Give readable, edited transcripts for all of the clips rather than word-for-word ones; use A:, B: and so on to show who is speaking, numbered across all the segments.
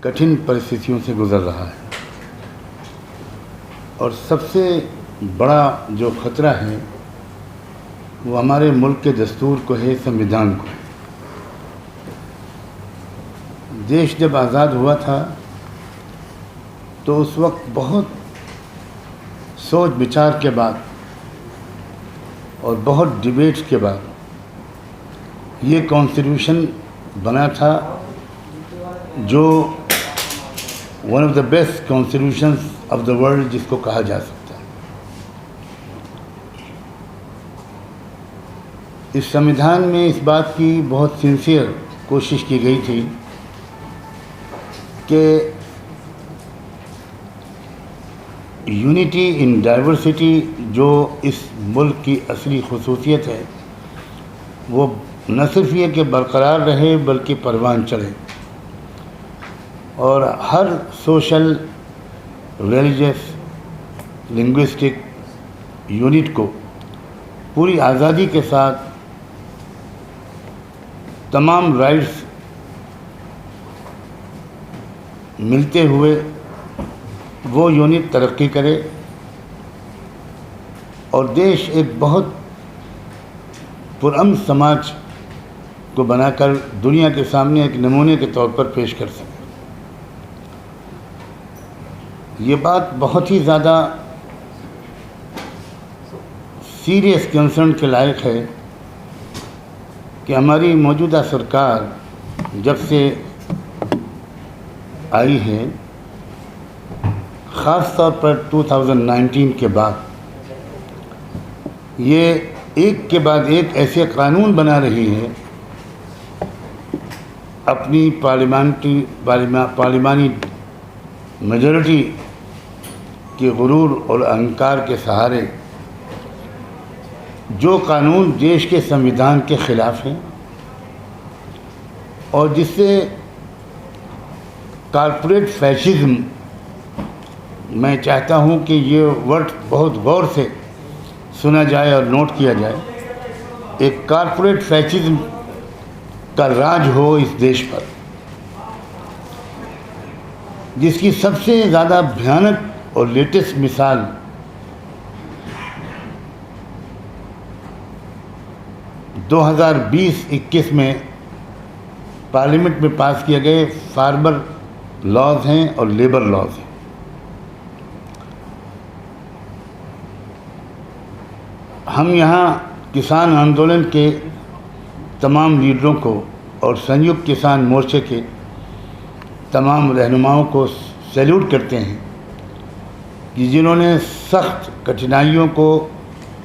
A: कठिन परिस्थितियों से गुज़र रहा है और सबसे बड़ा जो ख़तरा है वो हमारे मुल्क के दस्तूर को है, संविधान को है। देश जब आज़ाद हुआ था तो उस वक्त बहुत सोच विचार के बाद और बहुत डिबेट्स के बाद ये कॉन्स्टिट्यूशन बना था जो one of the best constitutions of the world जिसको कहा जा सकता है। इस संविधान में इस बात की बहुत सिंसियर कोशिश की गई थी कि यूनिटी इन डाइवर्सिटी जो इस मुल्क की असली खुसूसियत है वो न सिर्फ ये कि बरकरार रहे बल्कि परवान चढ़े और हर सोशल, रिलीजियस, लिंग्विस्टिक यूनिट को पूरी आज़ादी के साथ तमाम राइट्स मिलते हुए वो यूनिट तरक्की करे और देश एक बहुत पुरअमन समाज को बनाकर दुनिया के सामने एक नमूने के तौर पर पेश कर सके। ये बात बहुत ही ज़्यादा सीरियस कंसर्न के लायक है कि हमारी मौजूदा सरकार जब से आई है, ख़ास तौर पर 2019 के बाद ये एक के बाद एक ऐसे कानून बना रही है अपनी पार्लिमानी मेजॉरिटी के गुरूर और अहंकार के सहारे, जो कानून देश के संविधान के ख़िलाफ़ हैं और जिससे कॉर्पोरेट फैशिज़्म, मैं चाहता हूं कि ये वर्ड बहुत गौर से सुना जाए और नोट किया जाए, एक कॉर्पोरेट फैशिज़्म का राज हो इस देश पर, जिसकी सबसे ज़्यादा भयानक और लेटेस्ट मिसाल दो 2020-21 में पार्लियामेंट में पास किए गए फार्मर लॉज हैं और लेबर लॉज हैं। हम यहाँ किसान आंदोलन के तमाम लीडरों को और संयुक्त किसान मोर्चे के तमाम रहनुमाओं को सैल्यूट करते हैं कि जिन्होंने सख्त कठिनाइयों को,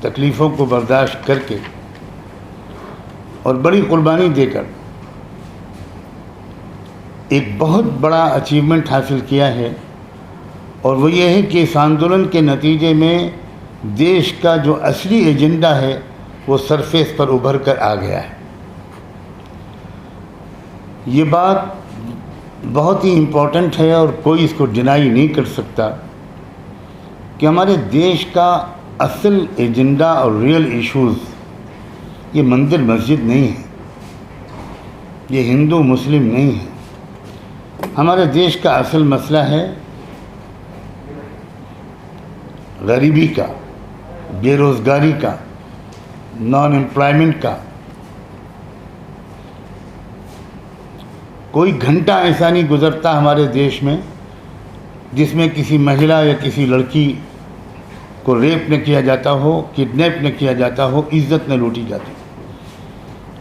A: तकलीफ़ों को बर्दाश्त करके और बड़ी कुर्बानी देकर एक बहुत बड़ा अचीवमेंट हासिल किया है और वो ये है कि इस आंदोलन के नतीजे में देश का जो असली एजेंडा है वो सरफेस पर उभर कर आ गया है। ये बात बहुत ही इम्पोर्टेंट है और कोई इसको डिनाई नहीं कर सकता कि हमारे देश का असल एजेंडा और रियल इश्यूज़ ये मंदिर मस्जिद नहीं है, ये हिंदू मुस्लिम नहीं है। हमारे देश का असल मसला है गरीबी का, बेरोज़गारी का, नॉन एम्प्लॉयमेंट का। कोई घंटा ऐसा नहीं गुज़रता हमारे देश में जिसमें किसी महिला या किसी लड़की को रेप न किया जाता हो, किडनैप न किया जाता हो, इज़्ज़त न लूटी जाती।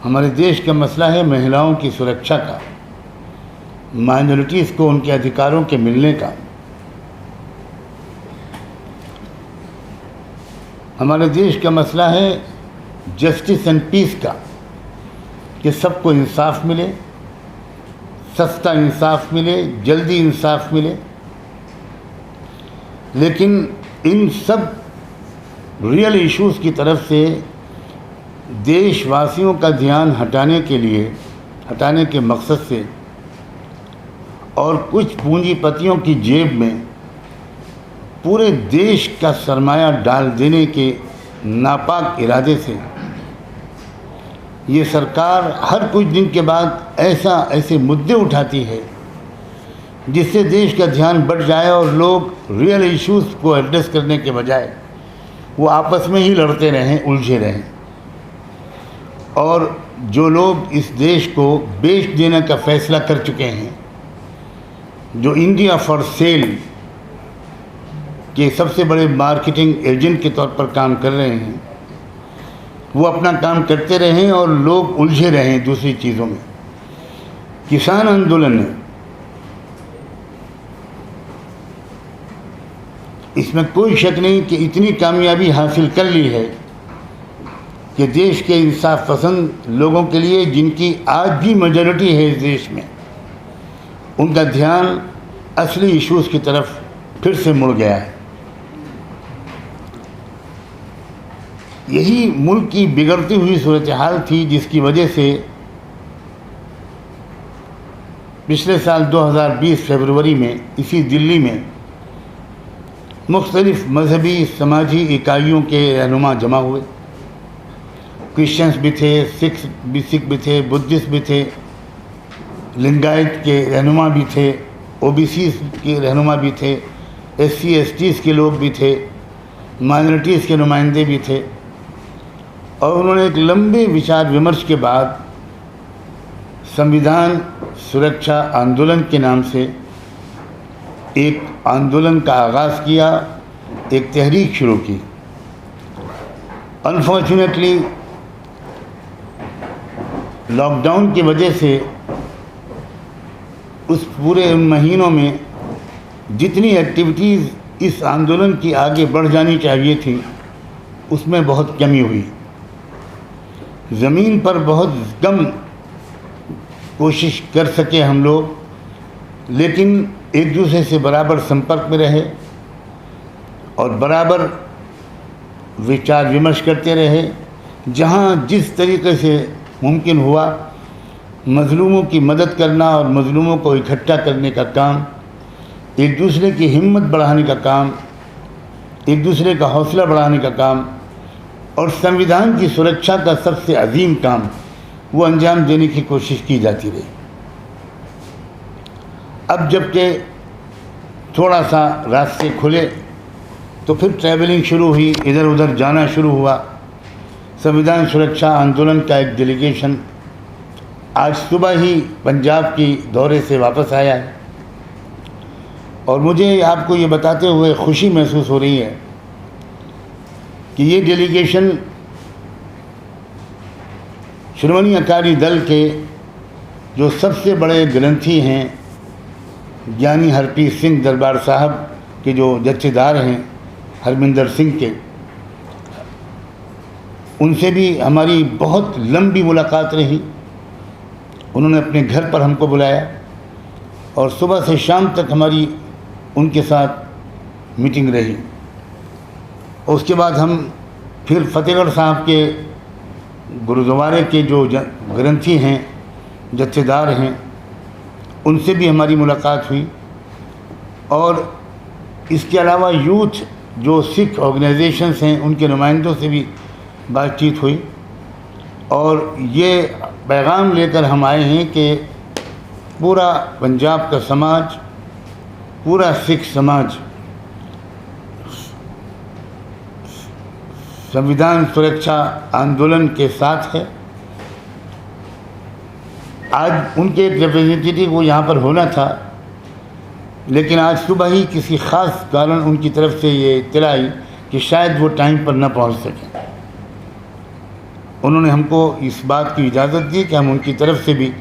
A: हमारे देश का मसला है महिलाओं की सुरक्षा का, माइनॉरिटीज़ को उनके अधिकारों के मिलने का। हमारे देश का मसला है जस्टिस एंड पीस का, कि सबको इंसाफ मिले, सस्ता इंसाफ मिले, जल्दी इंसाफ मिले। लेकिन इन सब रियल इश्यूज़ की तरफ से देशवासियों का ध्यान हटाने के मकसद से और कुछ पूंजीपतियों की जेब में पूरे देश का सरमाया डाल देने के नापाक इरादे से ये सरकार हर कुछ दिन के बाद ऐसे मुद्दे उठाती है जिससे देश का ध्यान बढ़ जाए और लोग रियल इश्यूज़ को एड्रेस करने के बजाय वो आपस में ही लड़ते रहें, उलझे रहें। और जो लोग इस देश को बेच देने का फैसला कर चुके हैं, जो इंडिया फॉर सेल के सबसे बड़े मार्केटिंग एजेंट के तौर पर काम कर रहे हैं, वो अपना काम करते रहें और लोग उलझे रहें दूसरी चीज़ों में। किसान आंदोलन ने इसमें कोई शक नहीं कि इतनी कामयाबी हासिल कर ली है कि देश के इंसाफ पसंद लोगों के लिए, जिनकी आज भी मेजॉरिटी है इस देश में, उनका ध्यान असली इश्यूज़ की तरफ फिर से मुड़ गया है। यही मुल्क की बिगड़ती हुई सूरत हाल थी जिसकी वजह से पिछले साल 2020 फरवरी में इसी दिल्ली में मुख्तलिफ मजहबी समाजी इकाइयों के रहनुमा जमा हुए। क्रिश्चियंस भी थे, सिख भी थे, बुद्धिस्ट भी थे, लिंगायत के रहनुमा भी थे, ओबीसी के रहनुमा भी थे, SC STs के लोग भी थे, माइनॉरिटीज़ के नुमाइंदे भी थे। और उन्होंने एक लंबे विचार विमर्श के बाद संविधान सुरक्षा आंदोलन के नाम से एक आंदोलन का आगाज़ किया, एक तहरीक शुरू की। अनफॉर्चुनेटली लॉकडाउन की वजह से उस पूरे उन महीनों में जितनी एक्टिविटीज़ इस आंदोलन की आगे बढ़ जानी चाहिए थी, उसमें बहुत कमी हुई। ज़मीन पर बहुत कम कोशिश कर सके हम लोग, लेकिन एक दूसरे से बराबर संपर्क में रहे और बराबर विचार विमर्श करते रहे। जहाँ जिस तरीके से मुमकिन हुआ मज़लूमों की मदद करना और मज़लूमों को इकट्ठा करने का काम, एक दूसरे की हिम्मत बढ़ाने का काम, एक दूसरे का हौसला बढ़ाने का काम और संविधान की सुरक्षा का सबसे अजीम काम वो अंजाम देने की कोशिश की जाती रही। अब जबकि थोड़ा सा रास्ते खुले तो फिर ट्रैवलिंग शुरू हुई, इधर उधर जाना शुरू हुआ। संविधान सुरक्षा आंदोलन का एक डेलीगेशन आज सुबह ही पंजाब की दौरे से वापस आया है और मुझे आपको ये बताते हुए खुशी महसूस हो रही है कि ये डेलीगेशन श्रोमणी अकाली दल के जो सबसे बड़े ग्रंथी हैं ज्ञानी हरप्रीत सिंह दरबार साहब के जो जत्थेदार हैं हरमिंदर सिंह के, उनसे भी हमारी बहुत लंबी मुलाकात रही। उन्होंने अपने घर पर हमको बुलाया और सुबह से शाम तक हमारी उनके साथ मीटिंग रही। उसके बाद हम फिर फतेहगढ़ साहब के गुरुद्वारे के जो ग्रंथी हैं, जत्थेदार हैं, उनसे भी हमारी मुलाकात हुई और इसके अलावा यूथ जो सिख ऑर्गेनाइजेशंस हैं उनके नुमाइंदों से भी बातचीत हुई और ये पैगाम लेकर हम आए हैं कि पूरा पंजाब का समाज, पूरा सिख समाज संविधान सुरक्षा आंदोलन के साथ है। आज उनके एक रिप्रेजेंटेटिव को यहाँ पर होना था, लेकिन आज सुबह ही किसी ख़ास कारण उनकी तरफ से ये इत्तला आई कि शायद वो टाइम पर न पहुँच सकें। उन्होंने हमको इस बात की इजाज़त दी कि हम उनकी तरफ से भी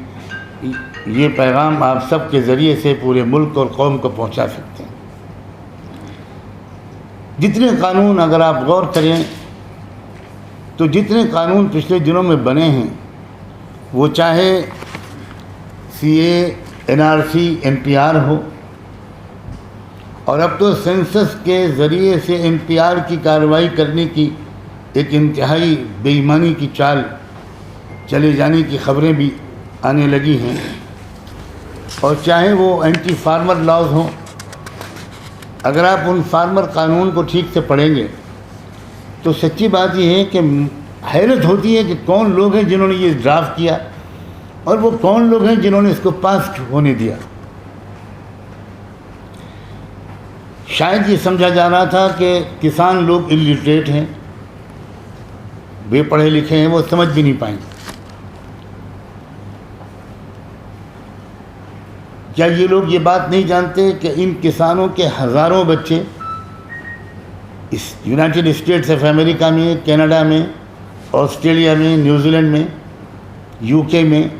A: ये पैगाम आप सब के ज़रिए से पूरे मुल्क और कौम को पहुँचा सकते हैं। जितने कानून, अगर आप गौर करें तो जितने कानून पिछले दिनों में बने हैं, वो चाहे CA, NRC, NPR हो, और अब तो सेंसस के ज़रिए से NPR की कार्रवाई करने की एक इंतहाई बेईमानी की चाल चले जाने की खबरें भी आने लगी हैं, और चाहे वो एंटी फार्मर लॉज हों। अगर आप उन फार्मर कानून को ठीक से पढ़ेंगे तो सच्ची बात यह है कि हैरत होती है कि कौन लोग हैं जिन्होंने ये ड्राफ्ट किया और वो कौन लोग हैं जिन्होंने इसको पास होने दिया। शायद ये समझा जा रहा था कि किसान लोग इलिटरेट हैं, वे पढ़े लिखे हैं, वो समझ भी नहीं पाएंगे। क्या ये लोग ये बात नहीं जानते कि इन किसानों के हज़ारों बच्चे इस यूनाइटेड स्टेट्स ऑफ अमेरिका में, कनाडा में, ऑस्ट्रेलिया में, न्यूजीलैंड में, यूके में,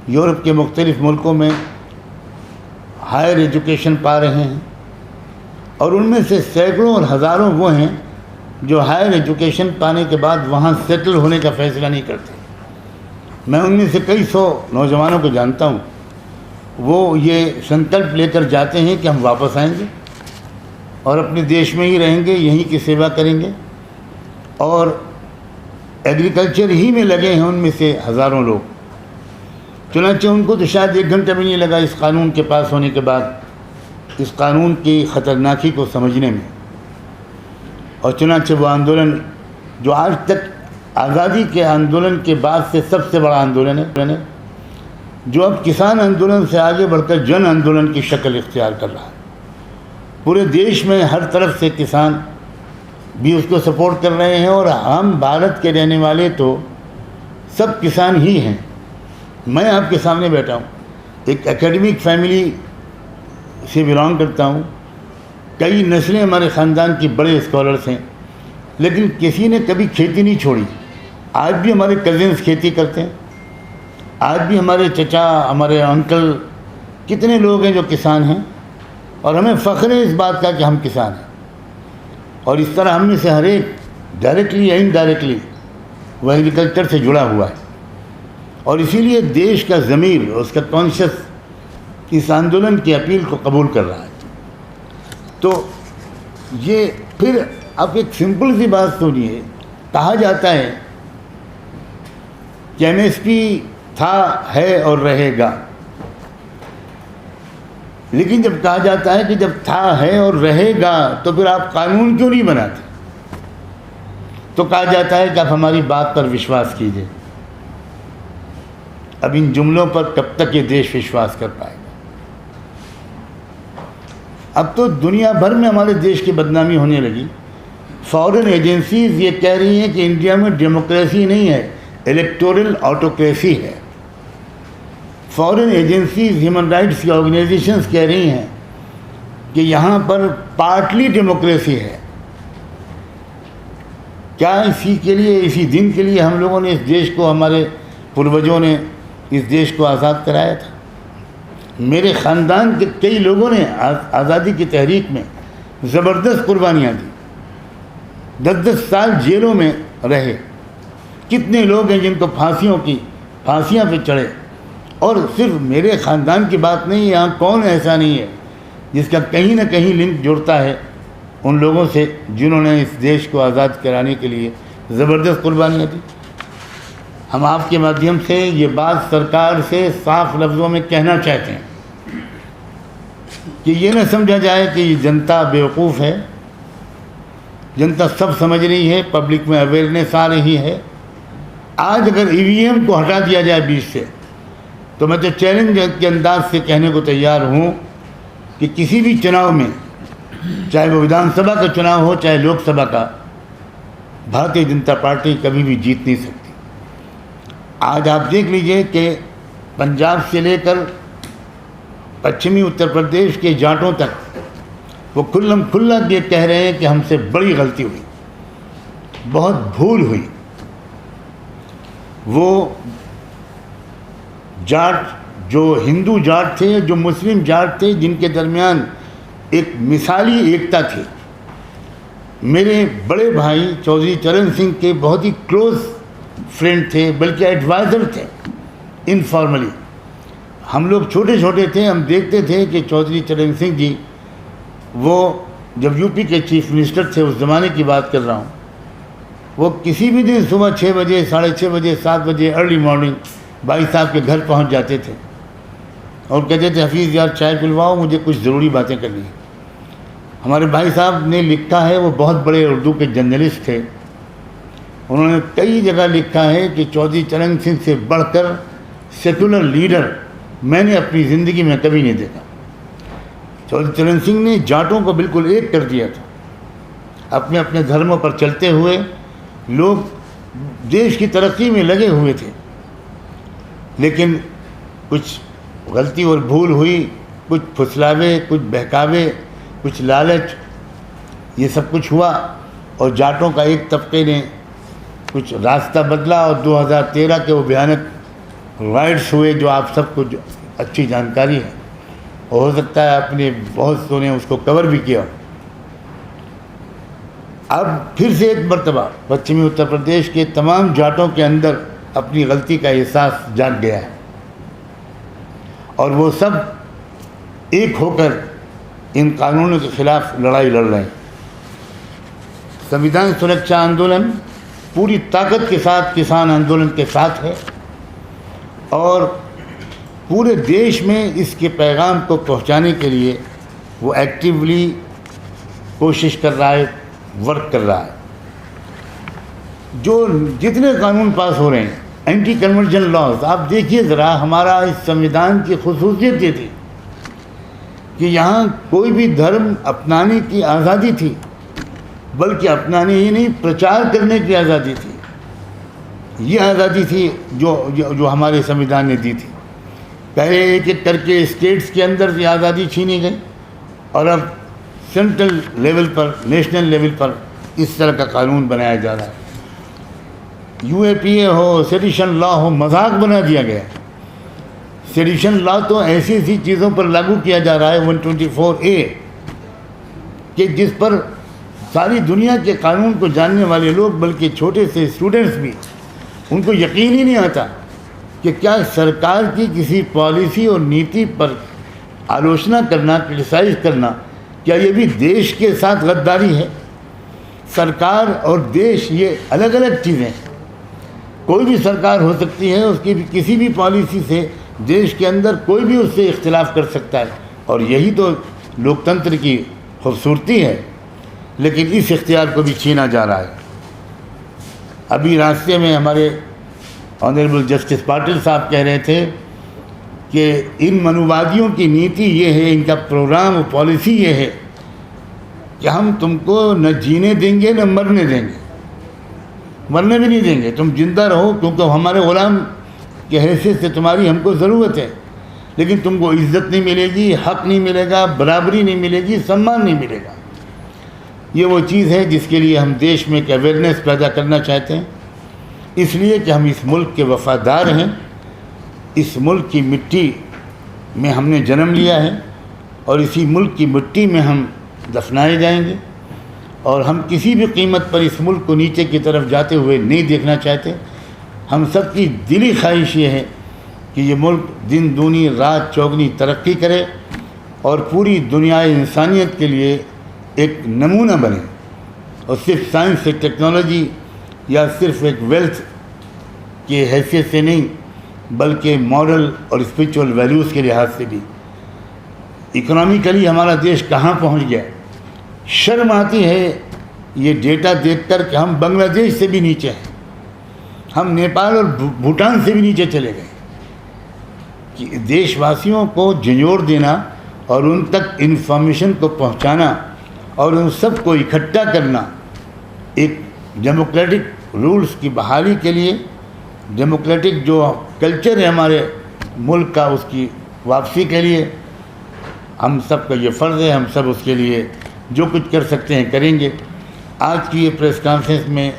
A: यूरोप के मुख्तलिफ़ मुल्कों में हायर एजुकेशन पा रहे हैं, और उनमें से सैकड़ों और हज़ारों वो हैं जो हायर एजुकेशन पाने के बाद वहाँ सेटल होने का फ़ैसला नहीं करते। मैं उनमें से कई सौ नौजवानों को जानता हूँ, वो ये संकल्प लेकर जाते हैं कि हम वापस आएंगे और अपने देश में ही रहेंगे, यहीं की सेवा करेंगे, और एग्रीकल्चर ही में लगे हैं उनमें से हज़ारों लोग। चुनांचे उनको तो शायद 1 घंटा भी नहीं लगा इस कानून के पास होने के बाद इस कानून की ख़तरनाकी को समझने में, और चुनांचे वो आंदोलन जो आज तक आज़ादी के आंदोलन के बाद से सबसे बड़ा आंदोलन है, जो अब किसान आंदोलन से आगे बढ़कर जन आंदोलन की शक्ल इख्तियार कर रहा है। पूरे देश में हर तरफ से किसान भी उसको सपोर्ट कर रहे हैं, और हम भारत के रहने वाले तो सब किसान ही हैं। मैं आपके सामने बैठा हूँ, एक एकेडमिक फैमिली से बिलोंग करता हूँ, कई नस्लें हमारे ख़ानदान की बड़े स्कॉलर्स हैं, लेकिन किसी ने कभी खेती नहीं छोड़ी। आज भी हमारे कज़िन्स खेती करते हैं, आज भी हमारे चचा, हमारे अंकल, कितने लोग हैं जो किसान हैं, और हमें फ़ख्र है इस बात का कि हम किसान हैं। और इस तरह हम में से हर एक डायरेक्टली या इनडायरेक्टली वह एग्रीकल्चर से जुड़ा हुआ है, और इसीलिए देश का ज़मीर, उसका कॉन्शियस इस आंदोलन की अपील को कबूल कर रहा है। तो ये फिर आप एक सिंपल सी बात सुनिए, कहा जाता है कि एमएसपी था, है और रहेगा, लेकिन जब कहा जाता है कि जब था, है और रहेगा, तो फिर आप कानून क्यों नहीं बनाते? तो कहा जाता है कि आप हमारी बात पर विश्वास कीजिए। अब इन जुमलों पर कब तक ये देश विश्वास कर पाएगा? अब तो दुनिया भर में हमारे देश की बदनामी होने लगी। फॉरेन एजेंसीज ये कह रही हैं कि इंडिया में डेमोक्रेसी नहीं है, इलेक्टोरल ऑटोक्रेसी है। फॉरेन एजेंसीज, ह्यूमन राइट्स की ऑर्गेनाइजेशंस कह रही हैं कि यहाँ पर पार्टली डेमोक्रेसी है। क्या इसी के लिए, इसी दिन के लिए हम लोगों ने इस देश को, हमारे पूर्वजों ने इस देश को आज़ाद कराया था? मेरे ख़ानदान के कई लोगों ने आज़ादी की तहरीक में ज़बरदस्त कुर्बानियाँ दी, 10-10 साल जेलों में रहे। कितने लोग हैं जिनको फांसियाँ पे चढ़े। और सिर्फ मेरे ख़ानदान की बात नहीं, यहाँ कौन ऐसा नहीं है जिसका कहीं ना कहीं लिंक जुड़ता है उन लोगों से जिन्होंने इस देश को आज़ाद कराने के लिए ज़बरदस्त कुर्बानियाँ दी। हम आपके माध्यम से ये बात सरकार से साफ लफ्ज़ों में कहना चाहते हैं कि ये न समझा जाए कि जनता बेवकूफ़ है। जनता सब समझ रही है, पब्लिक में अवेयरनेस आ रही है। आज अगर ईवीएम को हटा दिया जाए बीच से, तो मैं तो चैलेंज के अंदाज से कहने को तैयार हूँ कि किसी भी चुनाव में, चाहे वो विधानसभा का चुनाव हो चाहे लोकसभा का, भारतीय जनता पार्टी कभी भी जीत नहीं सकती। आज आप देख लीजिए कि पंजाब से लेकर पश्चिमी उत्तर प्रदेश के जाटों तक वो खुल्लम खुल्ला ये कह रहे हैं कि हमसे बड़ी गलती हुई, बहुत भूल हुई। वो जाट, जो हिंदू जाट थे, जो मुस्लिम जाट थे, जिनके दरमियान एक मिसाली एकता थी। मेरे बड़े भाई चौधरी चरण सिंह के बहुत ही क्लोज फ्रेंड थे, बल्कि एडवाइज़र थे इनफॉर्मली। हम लोग छोटे छोटे थे, हम देखते थे कि चौधरी चरण सिंह जी, वो जब यूपी के चीफ मिनिस्टर थे, उस ज़माने की बात कर रहा हूँ, वो किसी भी दिन सुबह 6 बजे, 6:30 बजे, 7 बजे अर्ली मॉर्निंग भाई साहब के घर पहुँच जाते थे और कहते थे, हफीज़ यार चाय पिलवाओ, मुझे कुछ ज़रूरी बातें करनी है। हमारे भाई साहब ने लिखा है, वो बहुत बड़े उर्दू के जर्नलिस्ट थे, उन्होंने कई जगह लिखा है कि चौधरी चरण सिंह से बढ़कर सेकुलर लीडर मैंने अपनी ज़िंदगी में कभी नहीं देखा। चौधरी चरण सिंह ने जाटों को बिल्कुल एक कर दिया था। अपने अपने धर्मों पर चलते हुए लोग देश की तरक्की में लगे हुए थे, लेकिन कुछ गलती और भूल हुई, कुछ फुसलावे, कुछ बहकावे, कुछ लालच, ये सब कुछ हुआ और जाटों का एक तबके ने कुछ रास्ता बदला और 2013 के वो भयानक राइट्स हुए जो आप सबको अच्छी जानकारी है, और हो सकता है आपने बहुत ने उसको कवर भी किया। अब फिर से एक मरतबा पश्चिमी उत्तर प्रदेश के तमाम जाटों के अंदर अपनी गलती का एहसास जाग गया है और वो सब एक होकर इन कानूनों के खिलाफ लड़ाई लड़ रहे हैं। संविधान सुरक्षा आंदोलन पूरी ताकत के साथ किसान आंदोलन के साथ है और पूरे देश में इसके पैगाम को पहुंचाने के लिए वो एक्टिवली कोशिश कर रहा है, वर्क कर रहा है। जो जितने कानून पास हो रहे हैं, एंटी कन्वर्जन लॉज, आप देखिए ज़रा, हमारा इस संविधान की खुसूसियत ये थी कि यहाँ कोई भी धर्म अपनाने की आज़ादी थी, बल्कि अपनाने ही नहीं, प्रचार करने की आज़ादी थी। ये आज़ादी थी जो हमारे संविधान ने दी थी। पहले एक एक करके स्टेट्स के अंदर से आज़ादी छीनी गई और अब सेंट्रल लेवल पर, नेशनल लेवल पर इस तरह का कानून बनाया जा रहा है। UAPA हो, सेडिशन लॉ हो, मजाक बना दिया गया। सेडिशन लॉ तो ऐसी ऐसी चीज़ों पर लागू किया जा रहा है 124A कि जिस पर सारी दुनिया के कानून को जानने वाले लोग, बल्कि छोटे से स्टूडेंट्स भी, उनको यकीन ही नहीं आता कि क्या सरकार की किसी पॉलिसी और नीति पर आलोचना करना, क्रिटिसाइज करना, क्या ये भी देश के साथ गद्दारी है? सरकार और देश ये अलग अलग चीज़ें हैं। कोई भी सरकार हो सकती है, उसकी भी किसी भी पॉलिसी से देश के अंदर कोई भी उससे इख्तिलाफ कर सकता है और यही तो लोकतंत्र की खूबसूरती है, लेकिन इस इख्तियार को भी छीना जा रहा है। अभी रास्ते में हमारे ऑनरेबल जस्टिस पाटिल साहब कह रहे थे कि इन मनुवादियों की नीति ये है, इनका प्रोग्राम और पॉलिसी ये है कि हम तुमको न जीने देंगे न मरने देंगे, मरने भी नहीं देंगे, तुम जिंदा रहो, क्योंकि हमारे ग़ुलाम के हैसियत से तुम्हारी हमको ज़रूरत है, लेकिन तुमको इज़्ज़त नहीं मिलेगी, हक़ नहीं मिलेगा, बराबरी नहीं मिलेगी, सम्मान नहीं मिलेगा। ये वो चीज़ है जिसके लिए हम देश में एक अवेयरनेस पैदा करना चाहते हैं, इसलिए कि हम इस मुल्क के वफ़ादार हैं, इस मुल्क की मिट्टी में हमने जन्म लिया है और इसी मुल्क की मिट्टी में हम दफनाए जाएंगे और हम किसी भी कीमत पर इस मुल्क को नीचे की तरफ जाते हुए नहीं देखना चाहते। हम सब की दिली ख्वाहिश ये है कि ये मुल्क दिन दूनी रात चौगनी तरक्की करे और पूरी दुनिया इंसानियत के लिए एक नमूना बने, और सिर्फ साइंस से, टेक्नोलॉजी या सिर्फ एक वेल्थ की हैसियत से नहीं, बल्कि मॉरल और स्पिरिचुअल वैल्यूज़ के लिहाज से भी। इकोनॉमिकली हमारा देश कहाँ पहुँच गया। शर्म आती है ये डेटा देखकर कि हम बांग्लादेश से भी नीचे हैं, हम नेपाल और भूटान से भी नीचे चले गए। कि देशवासियों को झंझोर देना और उन तक इन्फॉर्मेशन को पहुंचाना और उन सब को इकट्ठा करना एक डेमोक्रेटिक रूल्स की बहाली के लिए, डेमोक्रेटिक जो कल्चर है हमारे मुल्क का, उसकी वापसी के लिए हम सब का ये फ़र्ज़ है। हम सब उसके लिए जो कुछ कर सकते हैं करेंगे। आज की ये प्रेस कॉन्फ्रेंस में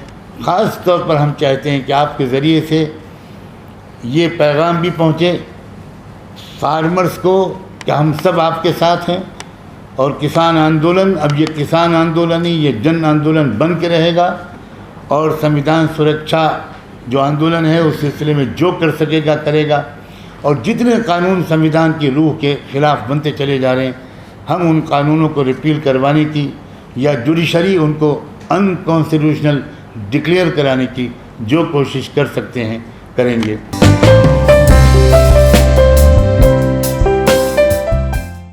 A: ख़ास तौर पर हम चाहते हैं कि आपके ज़रिए से ये पैगाम भी पहुँचे फार्मर्स को कि हम सब आपके साथ हैं और किसान आंदोलन, अब ये किसान आंदोलन ही ये जन आंदोलन बन के रहेगा और संविधान सुरक्षा जो आंदोलन है उस सिलसिले में जो कर सकेगा करेगा। और जितने कानून संविधान की रूह के ख़िलाफ़ बनते चले जा रहे हैं, हम उन कानूनों को रिपील करवाने की या जुडिशरी उनको अनकॉन्स्टिट्यूशनल डिक्लेयर कराने की जो कोशिश कर सकते हैं करेंगे।